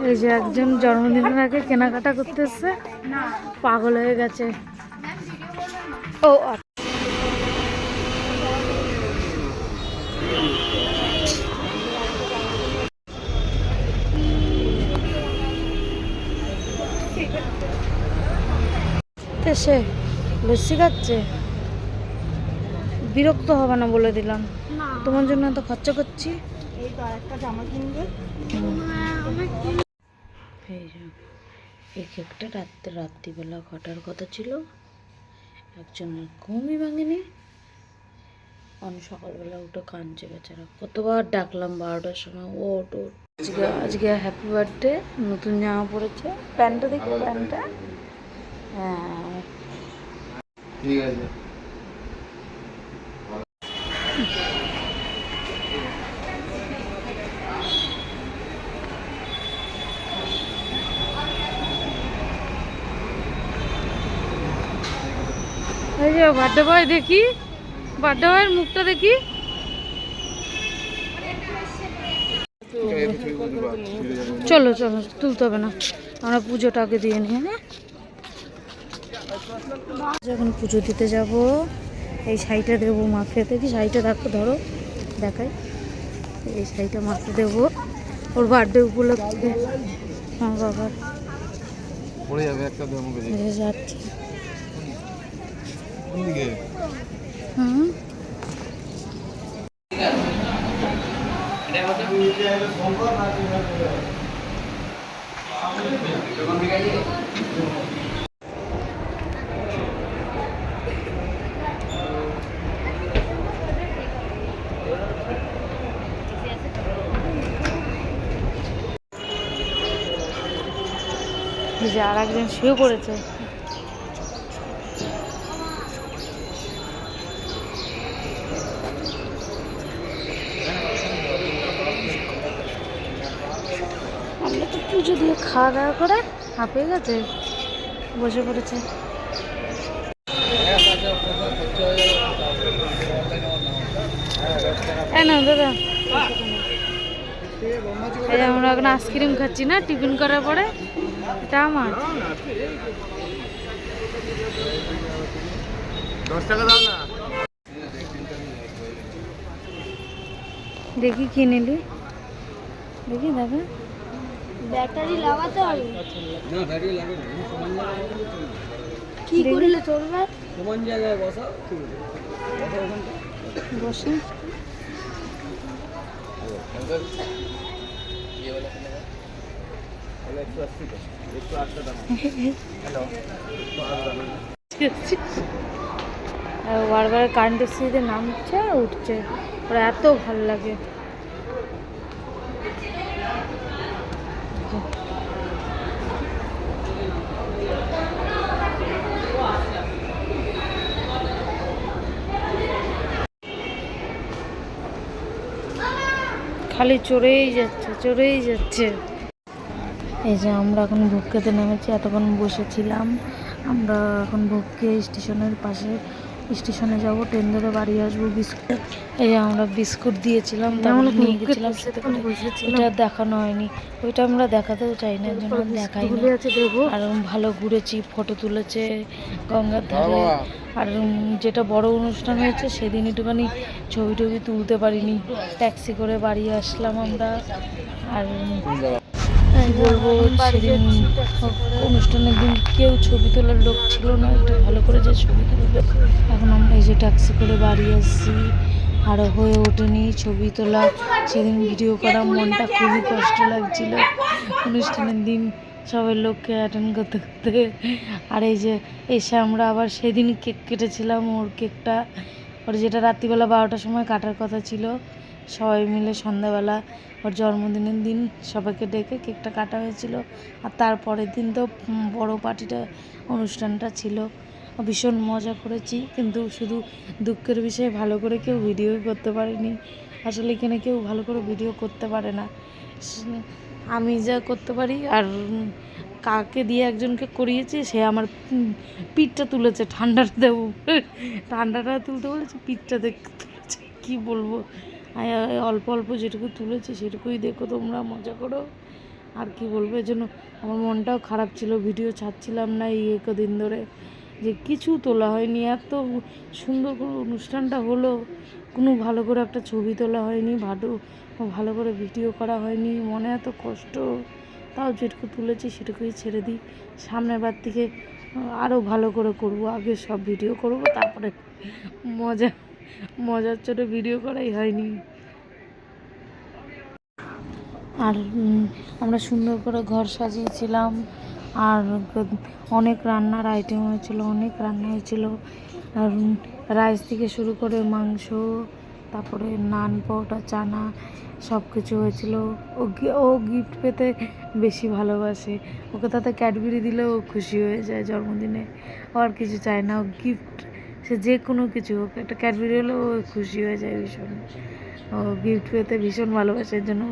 এই যে একজন জন্মদিনের আগে কেনাকাটা করতে এসছে, পাগল হয়ে গেছে। ও সে লস্যি খাচ্ছে, বিরক্ত হবে না বলে দিলাম, তোমার জন্য এত খরচা করছি। এই তো আরেকটা জামা কিনবে। এই কেকটা রাত্রিবেলা ঘটার কথা ছিল, একজনের ঘুমই ভাঙেনি, অনেক সকালবেলা উঠে কাঁদছে বেচারা। কতবার ডাকলাম 12টার সময়, ওট ওট। আজকে হ্যাপি বার্থডে, নতুন জামা পরেছে, প্যান্টটা দেখি, প্যান্টটা হ্যাঁ ঠিক আছে। এই যে বার্থডে বয়, দেখি বার্থডে বয়ের মুখটা দেখি। চলো চলো, তুলতে হবে না, আমরা পুজোটা আগে দিয়ে নিই। হ্যাঁ, যখন পুজো দিতে যাব এই শাড়িটা দেবো মাকে। দেখি শাড়িটা দেখো, ধরো দেখাই, এই শাড়িটা মাকে দেবো ওর বার্থডে উপলক্ষে। আমার বাবার পড়ে যাবে একটা যাচ্ছে। যে আর একজন শুয়ে পড়েছে। আমরা তো পুজো দিয়ে খাওয়া দাওয়া করে হাঁপিয়ে গেছে, বসে পড়েছে। না দাদা, এই আমরা এখন আইসক্রিম খাচ্ছি না টিফিন করার পরে, এটা আমার। 10 টাকা দাও না। দেখি কি নিলি, দেখি দাদা। ব্যাটারি লাগাতে হবে না, ব্যাটারি লাগে না, সমান জায়গায় কি করলে চলবে? সমান জায়গায় বসা, বসে বারবার কারেন্টের সিঁড়িতে নামছে আর উঠছে, ওর এত ভালো লাগে। খালি চড়েই যাচ্ছে, চড়েই যাচ্ছে। এই যে আমরা এখন ভোগ খেতে নেমেছি, এতক্ষণ বসেছিলাম। আমরা এখন ভোগ খেয়ে স্টেশনের পাশে স্টেশনে যাব, ট্রেন ধরে বাড়ি আসবো। বিস্কুট, এই যে আমরা বিস্কুট দিয়েছিলাম, তেমন নিয়ে গেছিলাম, এটা দেখানো হয়নি, ওইটা আমরা দেখাতেও চাই না, জন্য দেখাই না। আর ভালো ঘুরেছি, ফটো তুলেছে গঙ্গার ধারে। আর যেটা বড় অনুষ্ঠান হয়েছে সেদিন একটুখানি ছবি টবি তুলতে পারিনি, ট্যাক্সি করে বাড়ি আসলাম আমরা। আর কি বলবো, সেদিন অনুষ্ঠানের দিন কেউ ছবি তোলার লোক ছিল না, একটু ভালো করে যে ছবি তুলবে। এখন আমরা এই যে ট্যাক্সি করে বাড়ি আসছি, আরও হয়ে ওঠেনি ছবি তোলা। সেদিন ভিডিও করা, মনটা খুবই কষ্ট লাগছিল অনুষ্ঠানের দিন সবাই লোককে অ্যাটেন্ড করতে করতে। আর এই যে এসে আমরা আবার সেদিন কেক কেটেছিলাম, ওর কেকটা, ওর যেটা রাত্রিবেলা 12টার সময় কাটার কথা ছিল, সবাই মিলে সন্ধ্যাবেলা ওর জন্মদিনের দিন সবাইকে ডেকে কেকটা কাটা হয়েছিল। আর তারপরের দিন তো বড় পার্টিটা অনুষ্ঠানটা ছিল, ভীষণ মজা করেছি। কিন্তু শুধু দুঃখের বিষয়ে ভালো করে কেউ ভিডিও করতে পারেনি। আসলে এখানে কেউ ভালো করে ভিডিও করতে পারে না, আমি যা করতে পারি। আর কাকে দিয়ে একজনকে করিয়েছি, সে আমার পিঠটা তুলেছে, ঠান্ডাটা দেবো, ঠান্ডাটা তুলতে বলেছে, পিঠটা তুলেছে, কী বলবো। অল্প অল্প যেটুকু তুলেছি সেটুকুই দেখো তোমরা, মজা করো। আর কি বলবো, এর জন্য আমার মনটাও খারাপ ছিল, ভিডিও ছাড়ছিলাম না এই কদিন ধরে, যে কিছু তোলা হয়নি। এত সুন্দর করে অনুষ্ঠানটা হলো, কোনো ভালো করে একটা ছবি তোলা হয়নি, ভালো করে ভিডিও করা হয়নি, মনে এত কষ্ট। তাও যেটুকু তুলেছি সেটুকুই ছেড়ে দিই, সামনের বার থেকে আরও ভালো করে করব। আগে সব ভিডিও করব, তারপরে মজার ছোটো ভিডিও করাই হয়নি। আর আমরা সুন্দর করে ঘর সাজিয়েছিলাম, আর অনেক রান্নার আইটেম হয়েছিল, অনেক রান্না হয়েছিল। আর রাইস থেকে শুরু করে মাংস, তারপরে নান, পরোটা, চানা সব কিছু হয়েছিল। ও গিফট পেতে বেশি ভালোবাসে, ওকে তাতে ক্যাডবেরি দিলেও ও খুশি হয়ে যায় জন্মদিনে। ও আর কিছু চায় না, ও গিফট, সে যে কোনো কিছু হোক, একটা ক্যাডবেরি হলেও ও খুশি হয়ে যায় ভীষণ। ও গিফট পেতে ভীষণ ভালোবাসে, এর জন্য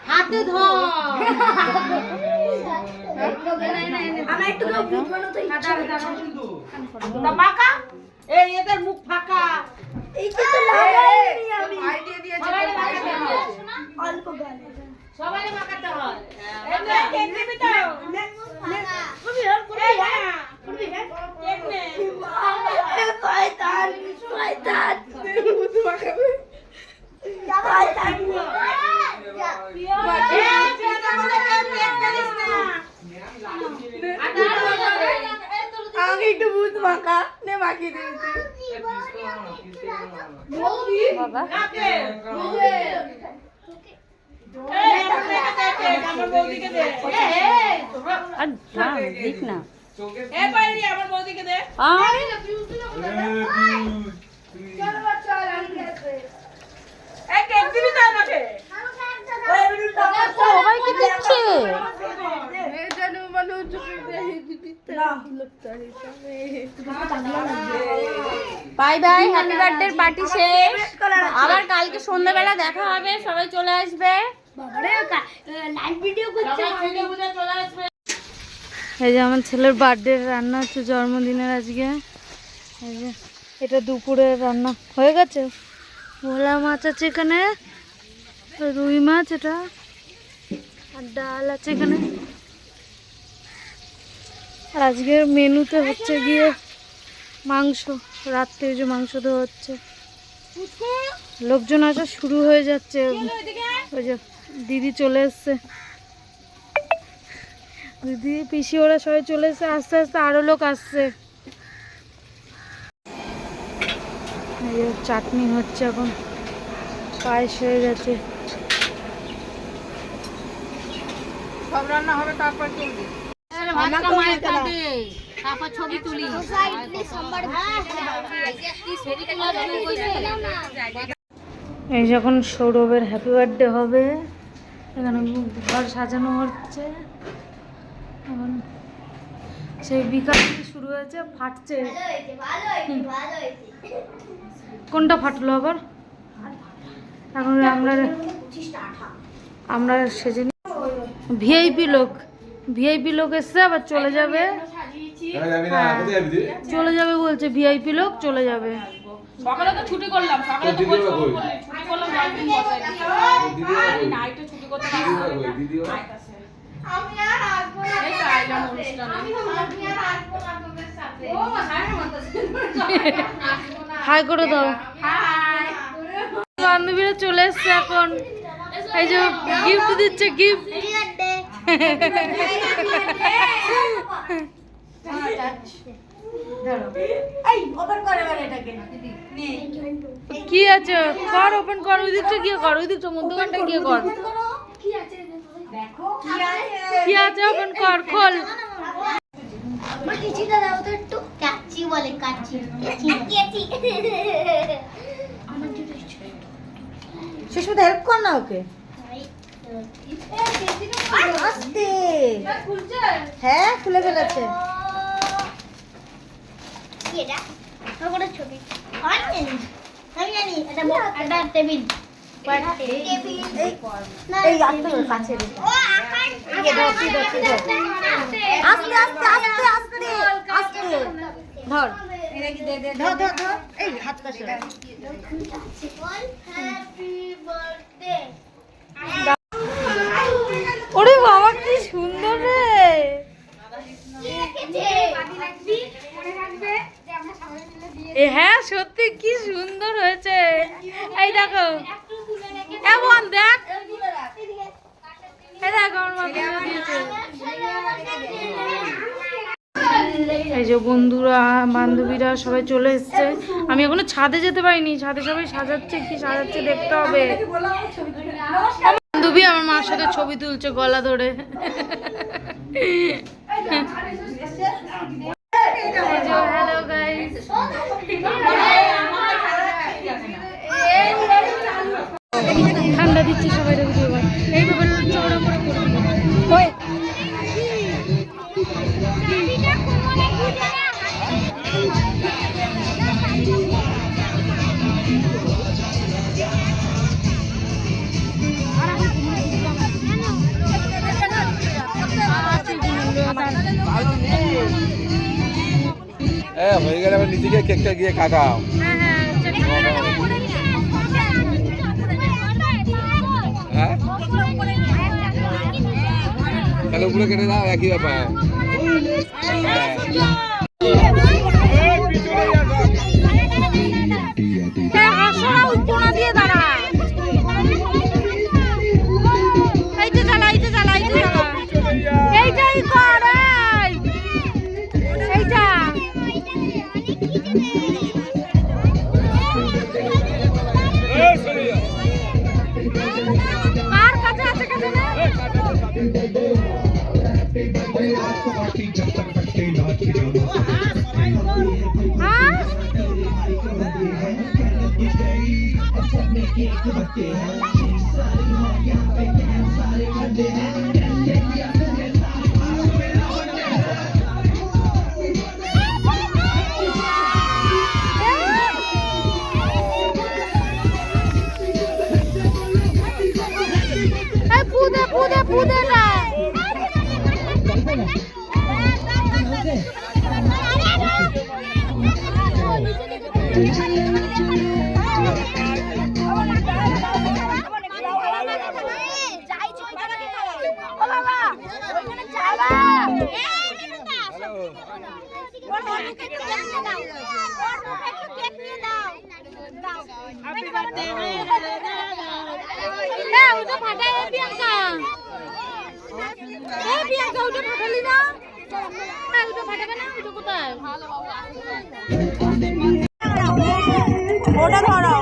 হাতে ধর আমার একটু ভূত বানাতে ইচ্ছা এই এদের মুখ ফাঁকা, এই কি তো লাগাইনি আমি আইডিয়া দিয়েছি, অল্প গালে সবাই মাখাতে হয়। এই কেক দিবি তো তুমি আর করবি হ্যাঁ কেক নে শয়তান শয়তান ভূত মাখাবে শয়তান আমাকে একটু ভূত মাখা নে, মাখিয়ে দিয়েছি বাবা। সবাইকে দিচ্ছে bye bye, happy birthday party শেষ। আবার কালকে সন্ধ্যাবেলা দেখা হবে, সবাই চলে আসবে। এই যে আমার ছেলের বার্থডে রান্না হচ্ছে, জন্মদিনের আজকে। এই যে এটা দুপুরের রান্না হয়ে গেছে, ভোলা মাছ আছে এখানে, রুই মাছ এটা, আর ডাল আছে এখানে। আর আজকের মেনুতে হচ্ছে গিয়ে মাংস, রাত্রে যে মাংস দেওয়া হচ্ছে। লোকজন আসা শুরু হয়ে যাচ্ছে, ওই যে দিদি চলে এসছে, দিদি পিসি ওরা সবাই চলে এসছে, আস্তে আস্তে আরো লোক আসছে। চাটনি হচ্ছে এখন, পায়েস হয়ে গেছে, সব রান্না হবে, তারপর চলবে। এই যখন সৌরভের হ্যাপি বার্থডে হবে, এখানে ঘর সাজানো হচ্ছে এখন, সেই বিকাল থেকে শুরু হয়েছে, ফাটছে। কোনটা ফাটলো আবার? এখন আমরা সেজে ভিআইপি লোক এসছে, আবার চলে যাবে, চলে যাবে বলছে, ভিআইপি লোক চলে যাবে। সকালে তো ছুটি করলাম, সকালে তো বলছো ছুটি করলাম, নাইটে ছুটি করতে পারলাম। এই তো আইলাম অনুষ্ঠানে। ও মা হাই হাই করে দাও। বান্ধবীরা চলে এসছে এখন, এই যে গিফট দিচ্ছে, গিফট। কি আছে কর, ওপেন কর, ওই দিকটা গিয়ে কর, ওই দিকটা মধ্যখানটা গিয়ে কর। কি আছে ওপেন কর, খোল। কাচ্চি বলে, কাচ্চি। সুস্মিতা হেল্প কর না ওকে। আস্তে, হ্যাঁ খুলে ফেলেছে। ছবি আমি জানি এটা টেবিল। এই আস্তে কাছে রে। আস্তে আস্তে আস্তে আস্তে আস্তে ধর, ধর ধর ধর, এই হাত কাছে। ওরে বাবা কি সুন্দর রে। হ্যাঁ সত্যি কি সুন্দর হয়েছে। এই দেখো, এমন দেখ, এই দেখো আমার মা দিয়েছে। এই যে বন্ধুরা, বান্ধবীরা সবাই চলে এসছে। আমি এখনো ছাদে যেতে পারিনি, ছাদে সবাই সাজাচ্ছে, কি সাজাচ্ছে দেখতে হবে। বান্ধবী আমার মার সাথে ছবি তুলছে গলা ধরে। হ্যালো গাইস, ঠান্ডা দিচ্ছে সবাই। এইভাবে চওড়া করে করবি। হয়ে গেলে আবার নিচে গিয়ে কেকটা গিয়ে কাটাও। হ্যাঁ তাহলে উপরে কেটে দাও, একই ব্যাপার। ওটা ধরো।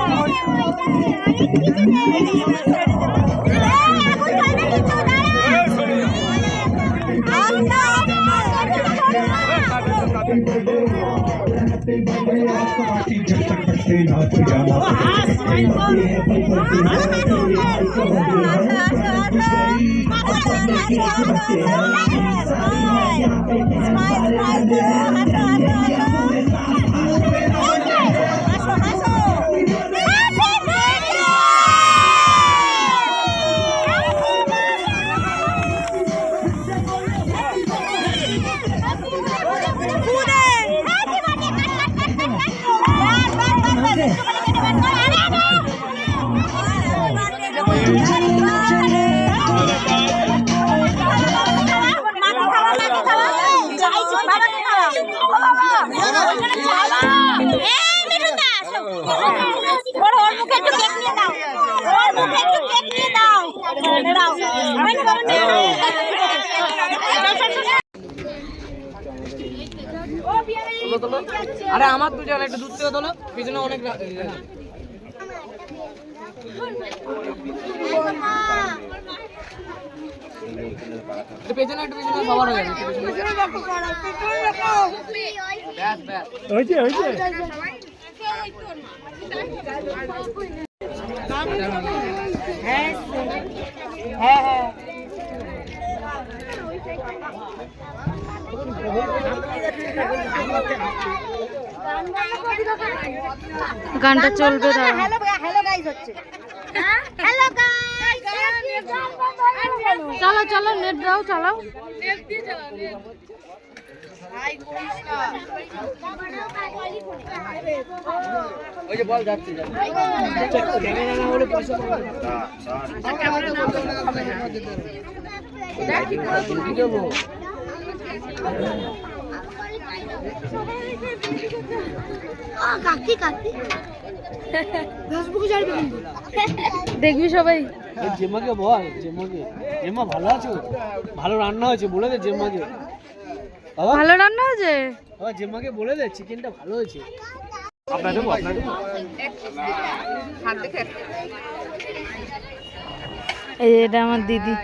তোলো। আরে আমার দুজন একটু দূর থেকে তোলো, পিছনে অনেক পেছনে একটু পিছনে সবার হয়ে যাবে। ব্যাস ব্যাস হয়েছে হয়েছে। হ্যাঁ হ্যাঁ গানটা চলবে দাঁড়া। হ্যালো হ্যালো গাইস হচ্ছে হ্যালো গাইস চলো চলো নেট দাও চালাও। ওই যে বল যাচ্ছে ক্যামেরা না হলে পয়সা পাবো কাকি কাকি ফেসবুকে ছাড়বে কিন্তু দেখবি সবাই। জেম্মাকে বল, জেম্মা ভালো আছো? ভালো রান্না হয়েছে বলে দে জেম্মাকে। ভালো রান্না হয়েছে। বাবা জেম্মাকে বলে দে চিকেনটা ভালো হয়েছে। এই যে এটা আমার দিদি।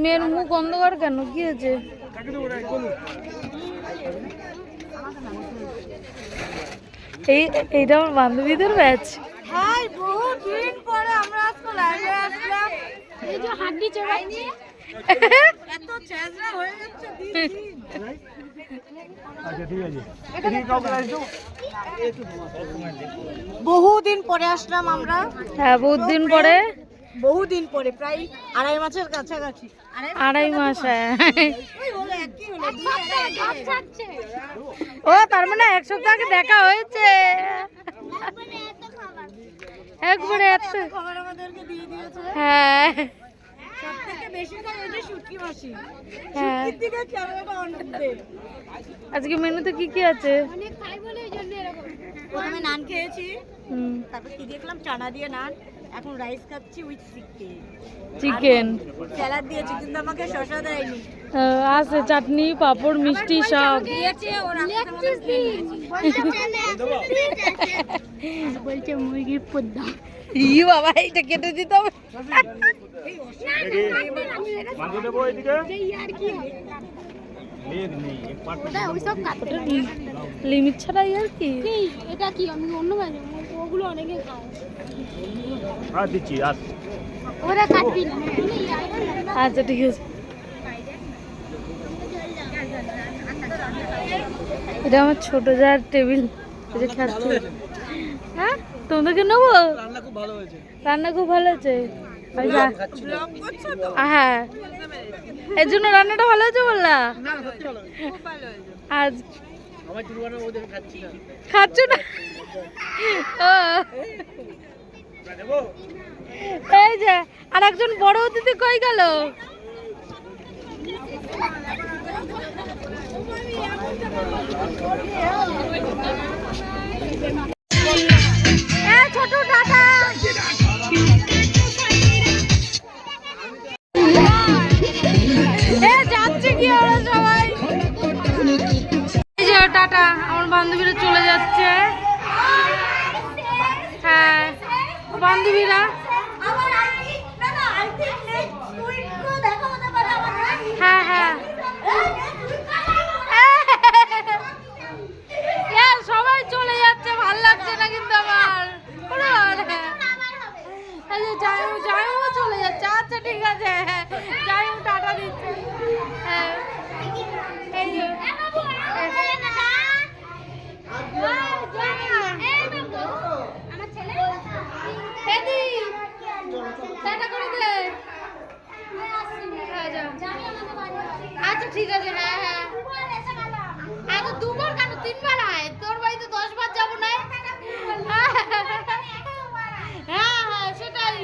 মেয়ের মুখ অন্ধকার কেন, কি হয়েছে? এইটা আমার বান্ধবীদের ব্যাচ। হাই বহুত দিন পরে আমরা আজকে লাইভে আসলাম। এই যে হাড্ডি চড়াইনি এত চেঁচড়া হয়ে যাচ্ছে দিন দিন। আচ্ছা ঠিক আছে, এদিকে কাউকে রাখছো? বহুদিন পরে আসলাম আমরা, হ্যাঁ বহুদিন পরে, বহুদিন পরে, প্রায় 2.5 মাসের কাছাকাছি। 2.5 মাস। হ্যাঁ ওই হলো একই হলো ও তার মানে 1 সপ্তাহ আগে দেখা হয়েছে। একবারে এত খবর আমাদেরকে দিয়ে দিয়েছে। হ্যাঁ সবথেকে বেশি তো ওই যে শুটকি মাসি, হ্যাঁ। শুটকির দিকে ক্যামেরাটা অন দে। আজকে মেনুতে কি কি আছে? অনেক খাই বলে এই জন্য এরকম প্রথমে নান খেয়েছি, হুম, তারপর কি দেখলাম চানা দিয়ে নান, এখন রাইস খাচ্ছি উইথ চিকেন স্যালাড দিয়েছি, কিন্তু আমাকে শসা দেয়নি। আছে চাটনি পাঁপড় মিষ্টি সব। দিয়েছে ওরা বলছে মুরগির পদ্মা ই বাবা এটা কেটে দিতে হবে। মাংস দেবো এদিকে। ওইসব কাটতে লিমিট ছাড়াই আর কি। এটা কি আমি অন্য বাজে ওগুলো অনেকে খায় আর দিচ্ছি আর ওরা কাটবি না আচ্ছা ঠিক আছে। এটা আমার ছোট যার টেবিল, এটা খাচ্ছি। হ্যাঁ তোমাদেরকে নেবো। রান্না খুব ভালো হয়েছে। রান্না খুব ভালো হয়েছে। হ্যাঁ এর জন্য রান্নাটা ভালো হয়েছে বললা। আজ আমার চুলবানা ওদের খাচ্ছি না। খাচ্ছ না? ও এই যে আর একজন বড় অতিথি কই গেল? ছোট টাটা। যাচ্ছে কি ওরা সবাই। এই যে টাটা, আমার বান্ধবীরা চলে যাচ্ছে। হ্যাঁ বান্ধবীরা হ্যাঁ হ্যাঁ সবাই চলে যাচ্ছে, ভাল লাগছে না কিন্তু আমার। জায়ু চলে যাচ্ছে। আচ্ছা ঠিক আছে, জায়ু টাটা দিচ্ছে। হ্যাঁ এই যে আচ্ছা ঠিক আছে। হ্যাঁ হ্যাঁ এত 2বার কেন 3বার আয়, তোর বাড়িতে 10 বার যাবো না। হ্যাঁ হ্যাঁ সেটাই।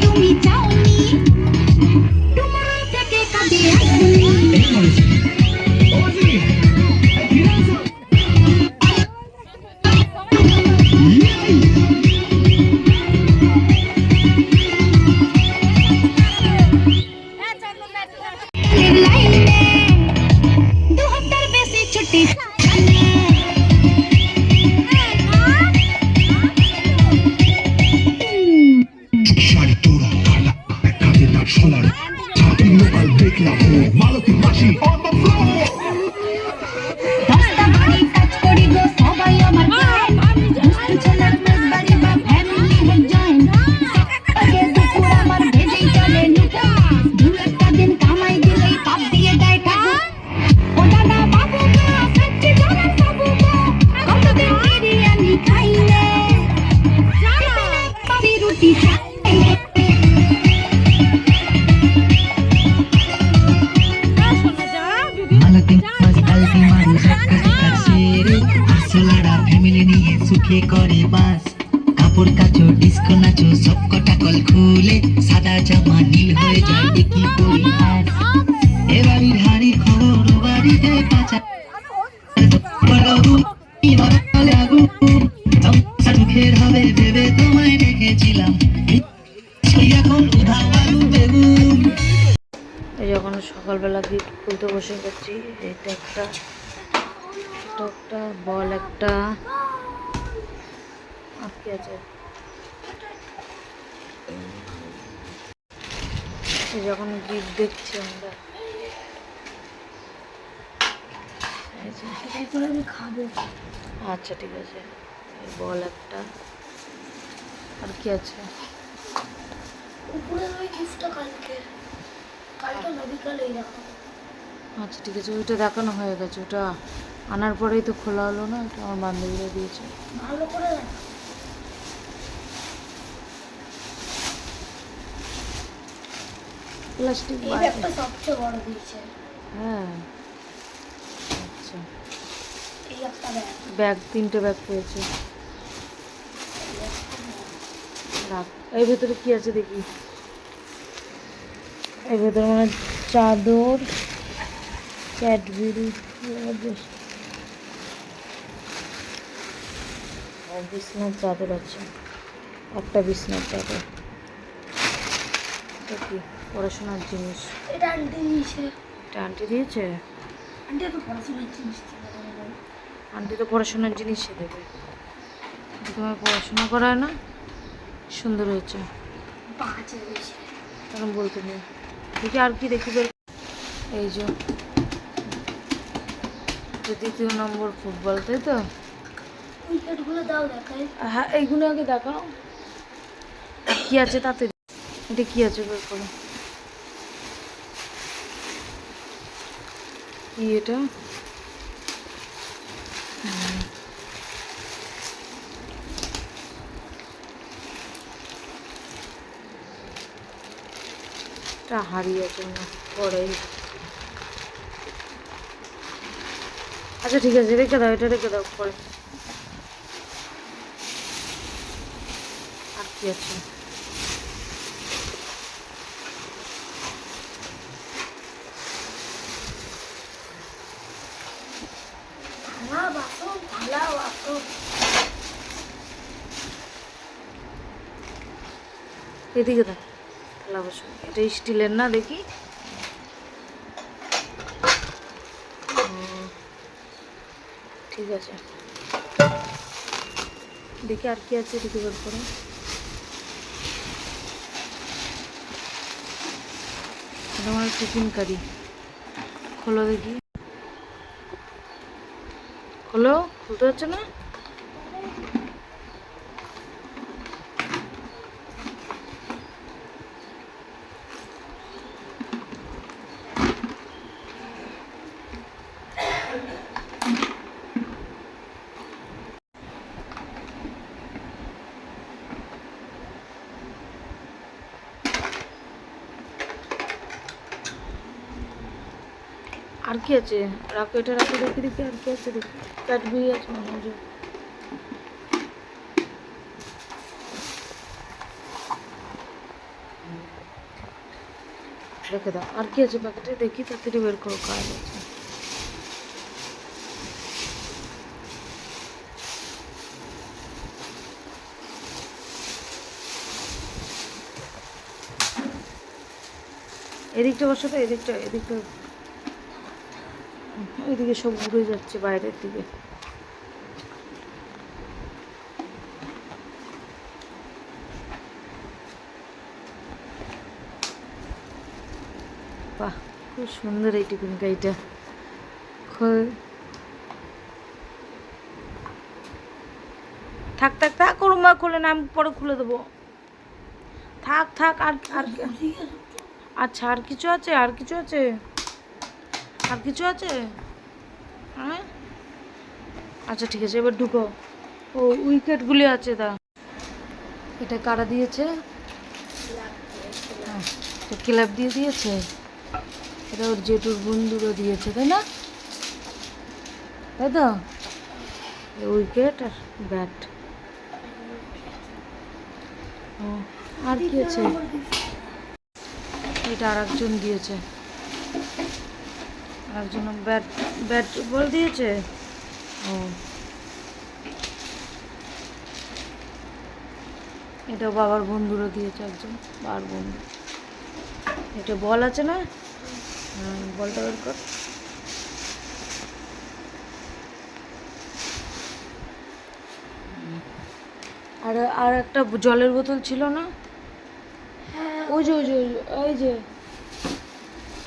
তুমি চাওনি সুখে করে বাস কাপড় কাচো ডিস্কো নাচো সব কটা কল খুলে সাদা জামা নীল হয়ে যায় কি পরিহাস এবাড়ির হাড়ি খবর বাড়িতে কাঁচা সুখের হবে ভেবে তোমায় রেখেছিলাম এখন উধাও আলু বেগুন। এই যখন সকালবেলা গিফট খুলতে বসে গেছি, এটা একটা বল, একটা কি আছে, যখন গিফট দেখছি আমরা খাবো। আচ্ছা ঠিক আছে, বল একটা, আর কি আছে উপরে ওই গিফটটা কালকে না বিকালেই দেখাবো। আচ্ছা ঠিক আছে, ওইটা দেখানো হয়ে গেছে, ওটা আনার পরেই তো খোলা হলো না, এটা আমার বান্ধবীরা দিয়েছে। ভালো করে দেখা প্লাস্টিক এই ব্যাগটা সবচেয়ে বড় দিয়েছে। হ্যাঁ আচ্ছা, এই একটা ব্যাগ, 3টে ব্যাগ পেয়েছে। রাখ, এর ভেতরে কি আছে দেখি। এর ভেতরে মানে চাদর, ক্যাডবেরি, বিছনার চাদর আছে, একটা বিছনার চাদর। কি পড়াশোনার জিনিস, এটা আন্টি দিয়েছে। এটা আন্টি দিয়েছে। আন্টি তো পড়াশোনার জিনিস আন্টি তো পড়াশোনার জিনিসই দেবে, তোমার পড়াশোনা করায় না। সুন্দর হয়েছে, বাজে হয়েছে তখন বলতে নেই। দেখি আর কি দেখি বের। এই যে 2 নম্বর ফুটবল, তাই তো? উইকেটগুলো দাও দেখাই। হ্যাঁ এইগুলো আগে দেখাও, আর কি আছে তাতে। এটা কি আছে বের করো, কি এটা? এটা হাড়ি আছে না, কড়াই। আচ্ছা ঠিক আছে, রেখে দাও, এটা রেখে দাও পরে। আর কি আছে? থালা বাসন, থালা বাসন। এদিকে দাও, থালা বাসন। এটা স্টিলের না, দেখি। ঠিক আছে, দেখি আর কি আছে, এদিকে বের করো। এটা আমার টিফিন কারি, খোলো দেখি। খোলো, খুলতে হচ্ছে না। আর কি আছে, রাখো, এটা রাখো, দেখি দেখি আর কি আছে, দেখি। ক্যাডবেরি আছে মনে হয়। রেখে দাও। আর কি আছে প্যাকেটে দেখি, তাড়াতাড়ি বের করো, কাজ আছে। এদিকটা বসো তো, এদিকটা এদিকে সব ঘুরে যাচ্ছে বাইরের দিকে। বাহ, খুব সুন্দর এই টিফিন গাড়িটা। থাক থাক থাক, ওর মা খুলে না, আমি পরে খুলে দেবো। থাক থাক, আর আর আচ্ছা, আর কিছু আছে? আর কিছু আছে? আর কিছু আছে? হ্যাঁ, আচ্ছা ঠিক আছে, এবার ঢুকো। ও উইকেটগুলি আছে, দা এটা কারা দিয়েছে? ক্লাব দিয়ে দিয়েছে। এটা ওর জেঠুর বন্ধুরা দিয়েছে, তাই না? তাই তো, উইকেট আর ব্যাট। ও, আর কি আছে? এটা আর একজন দিয়েছে, আর একজন ব্যাট বল দিয়েছে। ও, এটা বাবার বন্ধুরা দিয়েছে, একজন বাবার বন্ধু। এটা বল আছে না? হ্যাঁ, বলটা বের কর। আর একটা জলের বোতল ছিল না? ওই যে ওই যে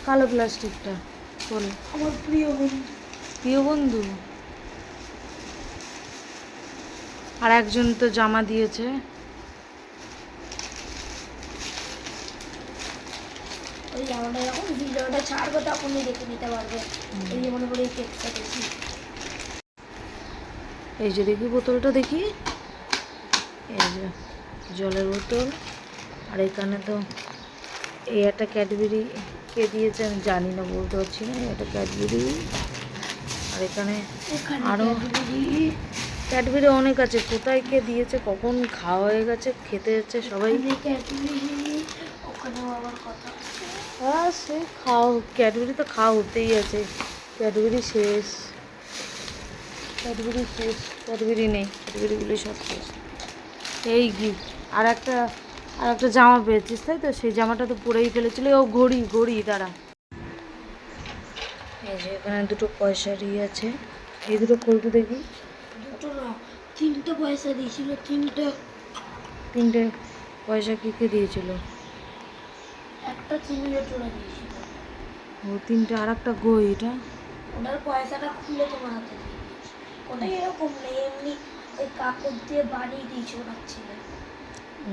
কালো প্লাস্টিকটা, বল। আমার প্রিয় বন্ধু। আর একজন তো জামা দিয়েছে। ওই জামাটা যখন ভিডিওটা ছাড়বো তখনই দেখে নিতে পারবে। এই যে মনে করে কেকটা দেখি। এই যে দেখি বোতলটা, দেখি, এই যে জলের বোতল। আর এখানে তো এই একটা ক্যাডবেরি কে দিয়েছে আমি জানি না, বলতে পারছি না। এটা ক্যাডবেরি। আর এখানে আরও ক্যাডবেরি অনেক আছে, কোথায় কে দিয়েছে, কখন খাওয়া হয়ে গেছে, খেতে যাচ্ছে সবাই। ওখানেও আবার কথা। হ্যাঁ, সে ক্যাডবেরি তো খাওয়া হতেই আছে। ক্যাডবেরি শেষ, ক্যাডবেরি নেই, ক্যাডবেরিগুলি সব শেষ। এই গিফট। আর একটা জামা পেয়েছিস, তাই তো? সেই জামাটা তো পরেই ফেলেছিল। ও ঘড়ি দ্বারা। এই যে এখানে দুটো পয়সারই আছে, এই দুটো করবো দেখি। দুটো না, 3টে পয়সা দিয়েছিল। 3টে পয়সা কে দিয়েছিল? একটা চিনিয়ে চলে দিয়েছিল। ও 3টে। আর একটা গই, এটা ওনার পয়সাটা খুলে তোমার হাতে দিয়ে দিয়েছে। ওটা এরকম নেই, এমনি ওই কাপড় দিয়ে বানিয়ে দিয়েছে ওনার ছেলে। ও,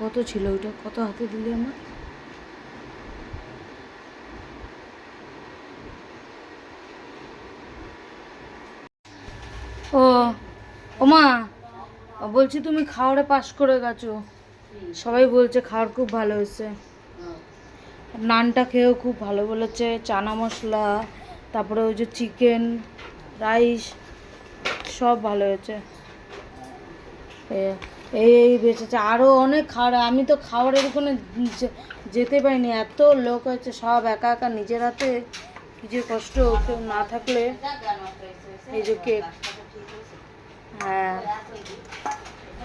কত ছিল ওইটা? কত হাতে দিলি আমার? ও মা, বলছি তুমি খাওয়ারে পাস করে গেছো। সবাই বলছে খাওয়ার খুব ভালো হয়েছে। নানটা খেয়েও খুব ভালো বলেছে, চানা মশলা, তারপরে ওই যে চিকেন রাইস, সব ভালো হয়েছে। এই বেঁচেছে। আরও অনেক খাওয়ার, আমি তো খাওয়ারের ওখানে যেতে পারিনি, এত লোক হয়েছে। সব একা একা নিজের হাতে, কি যে কষ্ট, কেউ না থাকলে। এই যে কেক।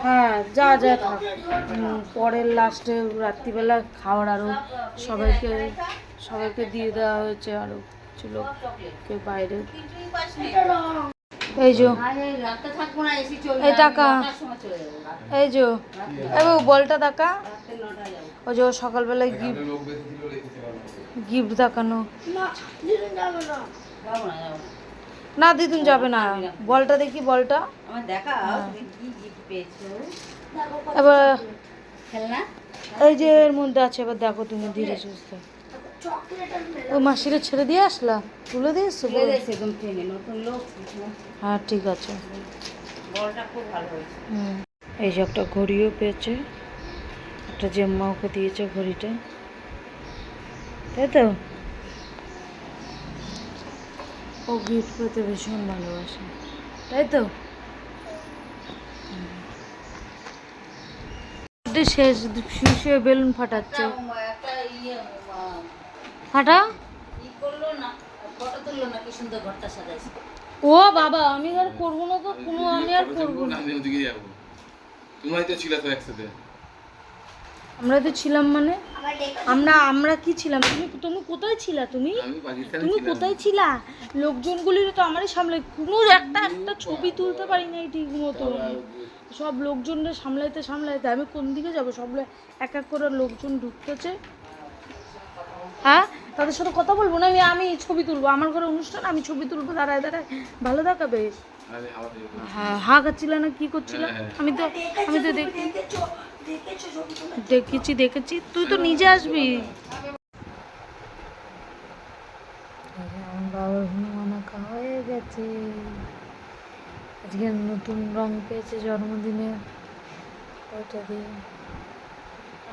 হ্যাঁ, যা থাক। পরের লাস্টে রাত্রিবেলা খাওয়ার আরও সবাইকে দিয়ে দেওয়া হয়েছে। আরও কিছু লোককে বাইরে। এই যে এই টাকা, এই যে বলটা টাকা, ওই যে সকালবেলায় গিফট দেখানো। না দিদুন যাবে না, বলটা দেখি, বলটা এবার এই যে এর মধ্যে আছে। এবার দেখো তুমি ধীরে সুস্থে। ওই মাসিরে ছেড়ে দিয়ে আসলা, তুলে দিয়েছো? হ্যাঁ ঠিক আছে। এই যে একটা ঘড়িও পেয়েছে, একটা জেম্মা ওকে দিয়েছে ঘড়িটা, তাই তো? ও গিফট পেতে ভীষণ ভালোবাসে, তাই তো? শেষ শুয়ে বেলুন ফাটাচ্ছে। ফাটা ই করলো না, ফটো তুললো না, কি সুন্দর ঘরটা সাজাইছে। ও বাবা, আমি আর করবো না তো কোনো, আমি আর করবো না। আমি ওদিকে যাবো, তুমি হয়তো ছিলে তো একসাথে। আমরা তো ছিলাম মানে আমার ডেকে আমরা কি ছিলাম? তুমি কোথায় ছিলা? তুমি আমি পাকিস্তানে তুমি ছিলাম। কোথায় ছিলা? লোকজনগুলির তো আমারই সামলাই, কোনো একটা ছবি তুলতে পারি নাই ঠিক মতো। সব লোকজনরা সামলাইতে আমি কোন দিকে যাব? সব এক এক করে লোকজন ঢুকতেছে। হ্যাঁ, তাদের সাথে কথা বলবো না? আমি ছবি তুলবো, আমার ঘরে অনুষ্ঠান, আমি ছবি তুলবো দাঁড়ায় দাঁড়ায়, ভালো দেখাবে? আরে হাওয়া দিয়ে বলো। হ্যাঁ, হা খাচ্ছিলা না কি করছিলা? আমি তো দেখেছো ছবি তুলে? দেখেছি, তুই তো নিজে আসবি। আমার বাবার হনুমান আঁকা হয়ে গেছে। আজকে নতুন রং পেয়েছে জন্মদিনে, ওইটা দিয়ে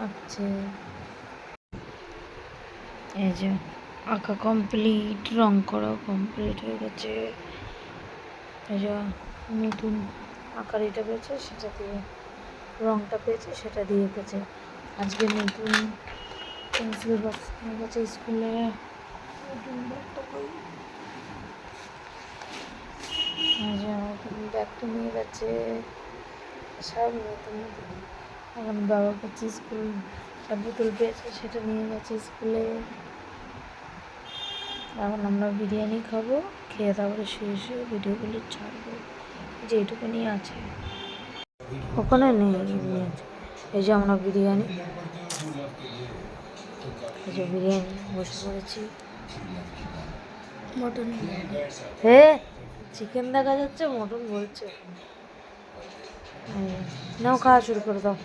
আঁকছে। এই যে আঁকা কমপ্লিট, রং করা কমপ্লিট হয়ে গেছে। এই যে নতুন আঁকার এটা পেয়েছে, সেটা দিয়ে রংটা পেয়েছে, সেটা দিয়ে গেছে। আজকে নতুন পেন্সিল বক্স নিয়ে গেছে স্কুলে। নতুন ব্যাগটা কই? এই যে নতুন ব্যাগটা নিয়ে গেছে, সব নতুন নতুন। এখন বাবার কাছে স্কুল বোতল পেয়েছে, সেটা নিয়ে গেছে স্কুলে। এখন আমরা বিরিয়ানি খাবো, খেয়ে তারপরে শুয়ে শুয়ে ভিডিওগুলো ছাড়বো, যেটুকুনি আছে। ওখানে নেই, এই যে আমরা বিরিয়ানি, এই যে বিরিয়ানি বসে পড়েছি। মটন বিরিয়ানি। হে, চিকেন দেখা যাচ্ছে, মটন বলছে। নাও, খাওয়া শুরু করে দাও।